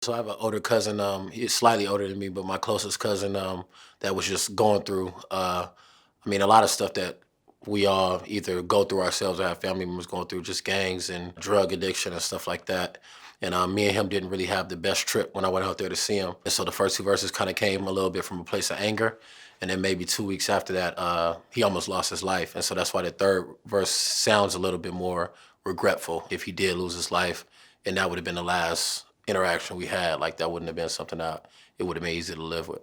So I have an older cousin. He's slightly older than me, but my closest cousin that was just going through. A lot of stuff that we all either go through ourselves or have family members going through, just gangs and drug addiction and stuff like that. And me and him didn't really have the best trip when I went out there to see him. And so the first two verses kind of came a little bit from a place of anger. And then maybe 2 weeks after that, he almost lost his life. And so that's why the third verse sounds a little bit more regretful if he did lose his life. And that would have been the last interaction we had. Like that wouldn't have been something that it would have been easy to live with.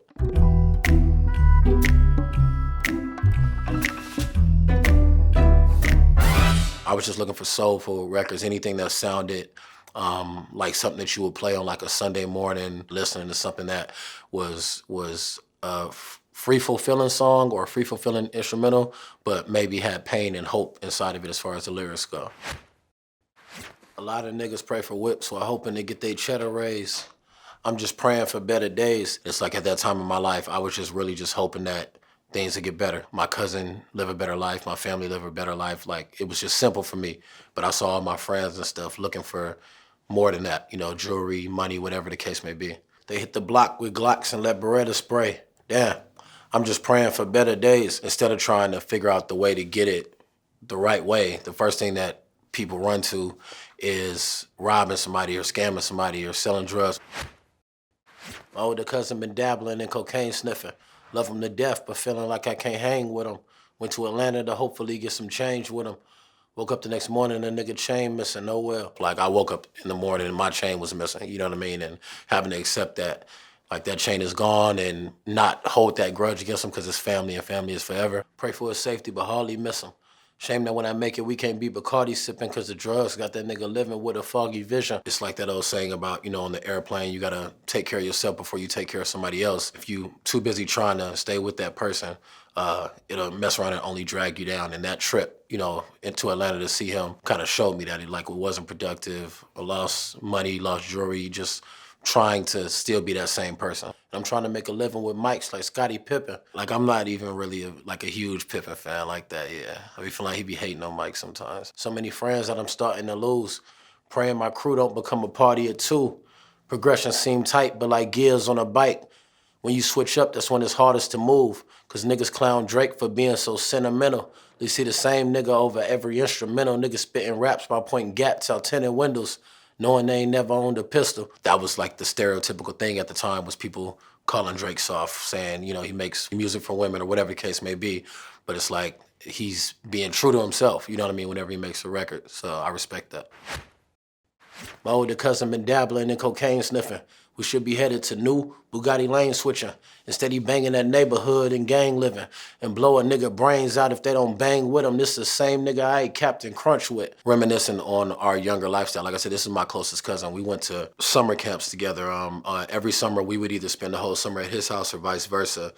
I was just looking for soulful records, anything that sounded like something that you would play on like a Sunday morning, listening to something that was a free fulfilling song or a free fulfilling instrumental, but maybe had pain and hope inside of it as far as the lyrics go. A lot of niggas pray for whips while hoping to get their cheddar raised. I'm just praying for better days. It's like at that time in my life, I was just really just hoping that things would get better. My cousin live a better life, my family live a better life. Like it was just simple for me. But I saw all my friends and stuff looking for more than that, jewelry, money, whatever the case may be. They hit the block with Glocks and let Beretta spray. Damn, I'm just praying for better days instead of trying to figure out the way to get it the right way. The first thing that people run to is robbing somebody or scamming somebody or selling drugs. My older cousin been dabbling in cocaine sniffing. Love him to death, but feeling like I can't hang with him. Went to Atlanta to hopefully get some change with him. Woke up the next morning, a nigga chain missing nowhere. Like I woke up in the morning and my chain was missing, you know what I mean? And having to accept that, like that chain is gone and not hold that grudge against him because it's family and family is forever. Pray for his safety, but hardly miss him. Shame that when I make it, we can't be Bacardi sipping because the drugs got that nigga living with a foggy vision. It's like that old saying about, on the airplane, you gotta take care of yourself before you take care of somebody else. If you too busy trying to stay with that person, it'll mess around and only drag you down. And that trip, into Atlanta to see him kind of showed me that it wasn't productive. I lost money, lost jewelry, just trying to still be that same person. I'm trying to make a living with mics like Scottie Pippen. Like I'm not even really a huge Pippen fan like that, yeah. I be feeling like he be hating on Mike sometimes. So many friends that I'm starting to lose. Praying my crew don't become a party of two. Progression seem tight, but like gears on a bike. When you switch up, that's when it's hardest to move. Cause niggas clown Drake for being so sentimental. They see the same nigga over every instrumental. Niggas spitting raps by pointing gaps out tinted windows, knowing they ain't never owned a pistol. That was like the stereotypical thing at the time was people calling Drake soft, saying, he makes music for women or whatever the case may be. But it's like he's being true to himself, you know what I mean, whenever he makes a record. So I respect that. My older cousin been dabbling in cocaine sniffing. We should be headed to new Bugatti lane switching. Instead he banging that neighborhood and gang living and blow a nigga brains out if they don't bang with him. This is the same nigga I ate Captain Crunch with. Reminiscing on our younger lifestyle. Like I said, this is my closest cousin. We went to summer camps together. Every summer we would either spend the whole summer at his house or vice versa.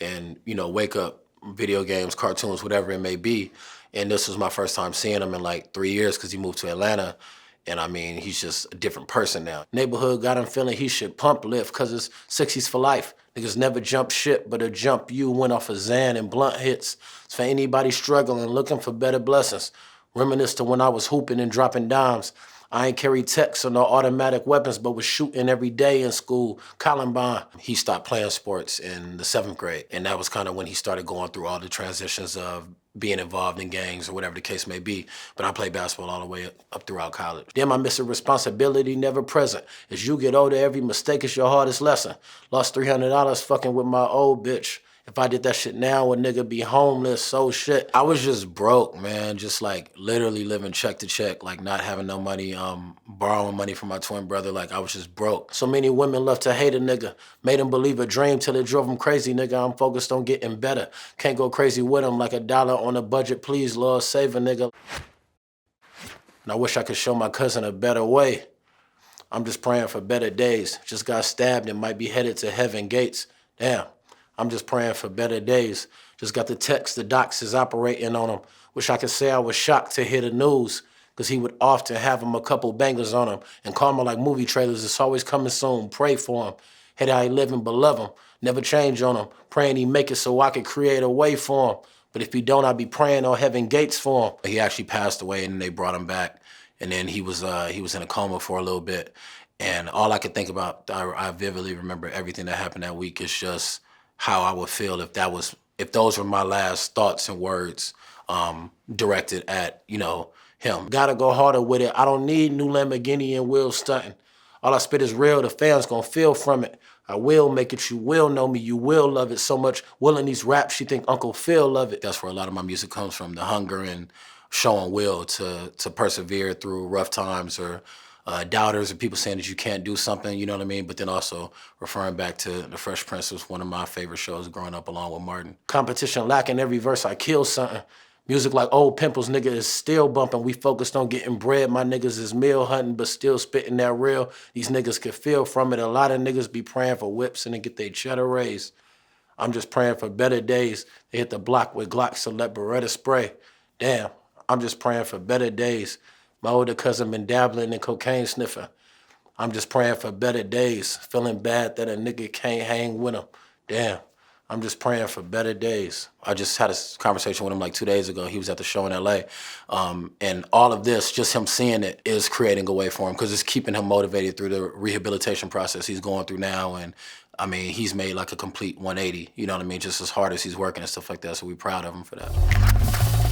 And, wake up, video games, cartoons, whatever it may be. And this was my first time seeing him in like 3 years because he moved to Atlanta. And I mean, he's just a different person now. Neighborhood got him feeling he should pump lift cause it's 60s for life. Niggas never jump shit, but a jump you went off of Xan and blunt hits. It's for anybody struggling, looking for better blessings. Reminisce to when I was hooping and dropping dimes. I ain't carry texts or no automatic weapons, but was shooting every day in school. Columbine. He stopped playing sports in the 7th grade. And that was kind of when he started going through all the transitions of being involved in gangs or whatever the case may be. But I played basketball all the way up throughout college. Then my missing responsibility never present. As you get older, every mistake is your hardest lesson. Lost $300 fucking with my old bitch. If I did that shit now, a nigga be homeless, so shit. I was just broke, man. Just like literally living check to check, like not having no money, borrowing money from my twin brother. Like I was just broke. So many women love to hate a nigga. Made him believe a dream till it drove him crazy, nigga. I'm focused on getting better. Can't go crazy with him like $1 on a budget. Please, Lord, save a nigga. And I wish I could show my cousin a better way. I'm just praying for better days. Just got stabbed and might be headed to heaven gates. Damn. I'm just praying for better days. Just got the text the docs is operating on him. Wish I could say I was shocked to hear the news, because he would often have him a couple bangers on him and call me like movie trailers. It's always coming soon. Pray for him. Hate how he living, but love him. Never change on him. Praying he make it so I could create a way for him. But if he don't, I'll be praying on heaven gates for him. He actually passed away and they brought him back. And then he was in a coma for a little bit. And all I could think about, I vividly remember everything that happened that week, is just how I would feel if those were my last thoughts and words directed at, him. Gotta go harder with it. I don't need new Lamborghini and wheel stunting. All I spit is real, the fans gonna feel from it. I will make it, you will know me, you will love it so much. Will in these raps, you think Uncle Phil love it. That's where a lot of my music comes from, the hunger and showing will to persevere through rough times, or doubters, or people saying that you can't do something, you know what I mean? But then also referring back to The Fresh Prince was one of my favorite shows growing up along with Martin. Competition lacking, every verse I kill something. Music like old pimples, nigga, is still bumping. We focused on getting bread. My niggas is meal hunting, but still spitting that real. These niggas could feel from it. A lot of niggas be praying for whips and then get their cheddar raised. I'm just praying for better days. They hit the block with Glocks to let Beretta spray. Damn, I'm just praying for better days. My older cousin been dabbling in cocaine sniffing. I'm just praying for better days. Feeling bad that a nigga can't hang with him. Damn, I'm just praying for better days. I just had a conversation with him like 2 days ago. He was at the show in LA. And all of this, just him seeing it, is creating a way for him, because it's keeping him motivated through the rehabilitation process he's going through now. And I mean, he's made like a complete 180, you know what I mean? Just as hard as he's working and stuff like that. So we're proud of him for that.